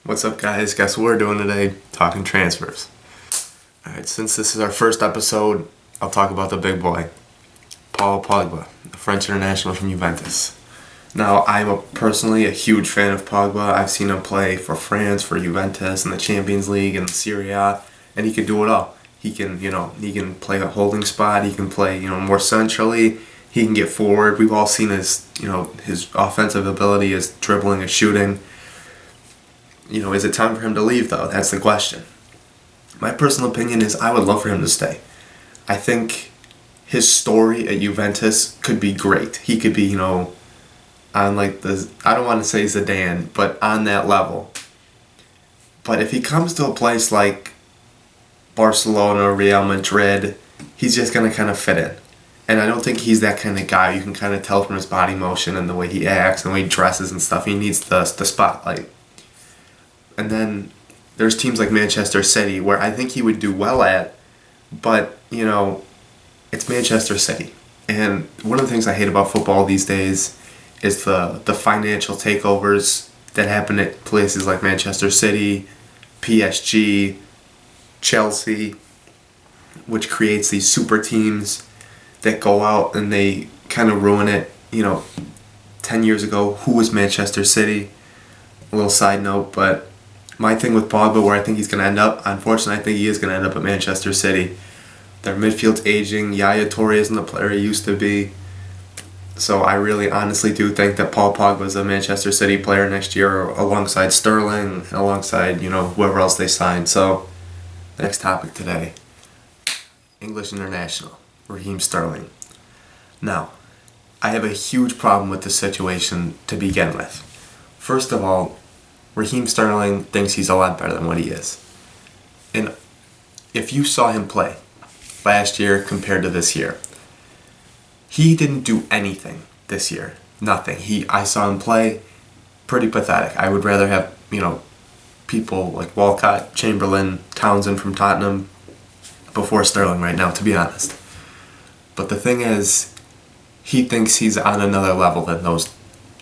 What's up, guys? Guess what we're doing today? Talking transfers. Alright, since this is our first episode, I'll talk about the big boy, Paul Pogba, the French international from Juventus. Now, I'm personally a huge fan of Pogba. I've seen him play for France, for Juventus, in the Champions League, and Serie A, and he can do it all. He can play a holding spot. He can play, more centrally. He can get forward. We've all seen his offensive ability, his dribbling, his shooting. Is it time for him to leave, though? That's the question. My personal opinion is I would love for him to stay. I think his story at Juventus could be great. He could be, on I don't want to say Zidane, but on that level. But if he comes to a place like Barcelona, Real Madrid, he's just going to kind of fit in. And I don't think he's that kind of guy. You can kind of tell from his body motion and the way he acts and the way he dresses and stuff. He needs the spotlight. And then there's teams like Manchester City where I think he would do well at, but, it's Manchester City. And one of the things I hate about football these days is the financial takeovers that happen at places like Manchester City, PSG, Chelsea, which creates these super teams that go out and they kind of ruin it. 10 years ago, who was Manchester City? A little side note, but my thing with Pogba, where I think he's going to end up, unfortunately, I think he is going to end up at Manchester City. Their midfield's aging. Yaya Toure isn't the player he used to be. So I really honestly do think that Paul Pogba is a Manchester City player next year, alongside Sterling, alongside, whoever else they sign. So, next topic today. English international, Raheem Sterling. Now, I have a huge problem with this situation to begin with. First of all, Raheem Sterling thinks he's a lot better than what he is. And if you saw him play last year compared to this year, he didn't do anything this year. Nothing. I saw him play pretty pathetic. I would rather have, people like Walcott, Chamberlain, Townsend from Tottenham before Sterling right now, to be honest. But the thing is, he thinks he's on another level than those,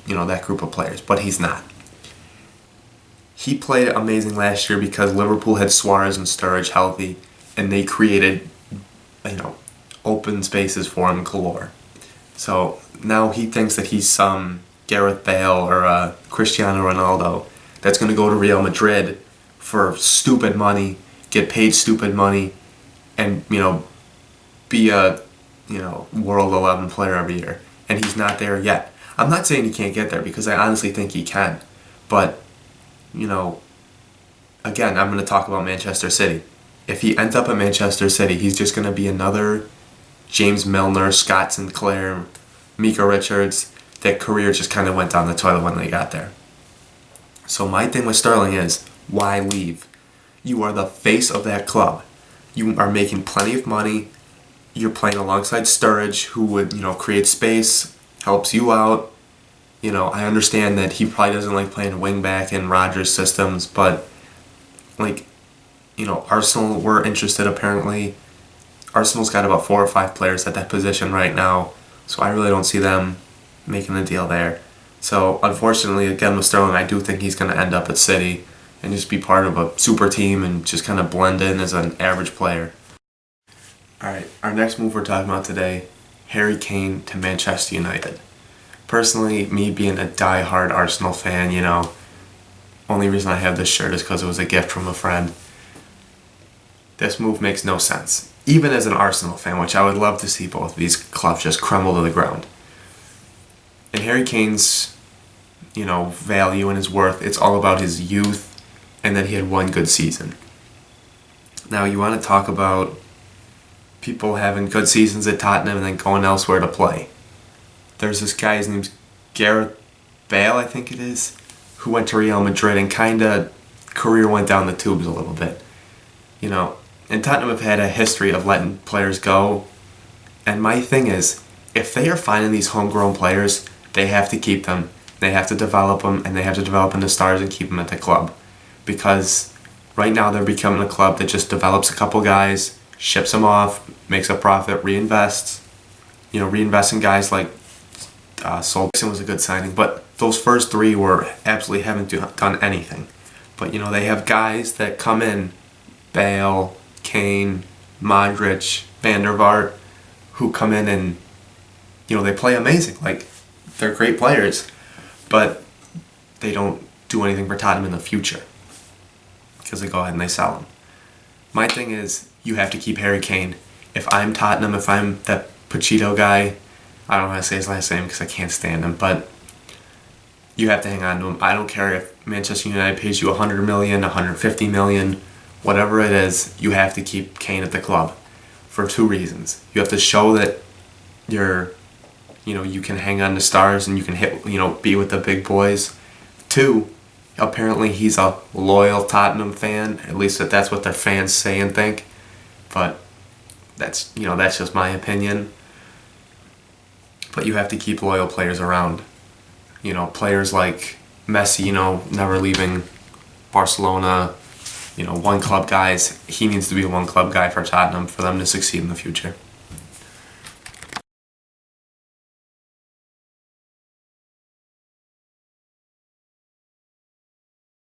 that group of players, but he's not. He played amazing last year because Liverpool had Suarez and Sturridge healthy, and they created, open spaces for him galore. So now he thinks that he's some Gareth Bale or Cristiano Ronaldo that's going to go to Real Madrid for stupid money, get paid stupid money, and, be a, World 11 player every year. And he's not there yet. I'm not saying he can't get there because I honestly think he can. But again, I'm going to talk about Manchester City. If he ends up at Manchester City, he's just going to be another James Milner, Scott Sinclair, Mika Richards. That career just kind of went down the toilet when they got there. So my thing with Sterling is, why leave? You are the face of that club. You are making plenty of money. You're playing alongside Sturridge, who would, create space, helps you out. I understand that he probably doesn't like playing wingback in Rodgers' systems, but, Arsenal were interested apparently. Arsenal's got about 4 or 5 players at that position right now, so I really don't see them making a deal there. So, unfortunately, again with Sterling, I do think he's going to end up at City and just be part of a super team and just kind of blend in as an average player. Alright, our next move we're talking about today, Harry Kane to Manchester United. Personally, me being a die-hard Arsenal fan, only reason I have this shirt is because it was a gift from a friend. This move makes no sense. Even as an Arsenal fan, which I would love to see both of these clubs just crumble to the ground. And Harry Kane's, value and his worth, it's all about his youth and that he had one good season. Now, you want to talk about people having good seasons at Tottenham and then going elsewhere to play. There's this guy, his name's Gareth Bale, I think it is, who went to Real Madrid and kind of career went down the tubes a little bit. And Tottenham have had a history of letting players go. And my thing is, if they are finding these homegrown players, they have to keep them. They have to develop them, and they have to develop into stars and keep them at the club. Because right now they're becoming a club that just develops a couple guys, ships them off, makes a profit, reinvests. Reinvest in guys like sold. It was a good signing, but those first three were absolutely haven't done anything. But they have guys that come in, Bale, Kane, Modric, Van der Vaart, who come in and they play amazing. Like, they're great players, but they don't do anything for Tottenham in the future because they go ahead and they sell him. My thing is, you have to keep Harry Kane. If I'm Tottenham, if I'm that Pochettino guy, I don't know how to say his last name because I can't stand him, but you have to hang on to him. I don't care if Manchester United pays you 100 million, 150 million, whatever it is, you have to keep Kane at the club for two reasons. You have to show that you can hang on to stars and you can be with the big boys. Two, apparently he's a loyal Tottenham fan. At least that's what their fans say and think. But that's just my opinion. But you have to keep loyal players around. Players like Messi, never leaving Barcelona. One club guys. He needs to be a one club guy for Tottenham for them to succeed in the future.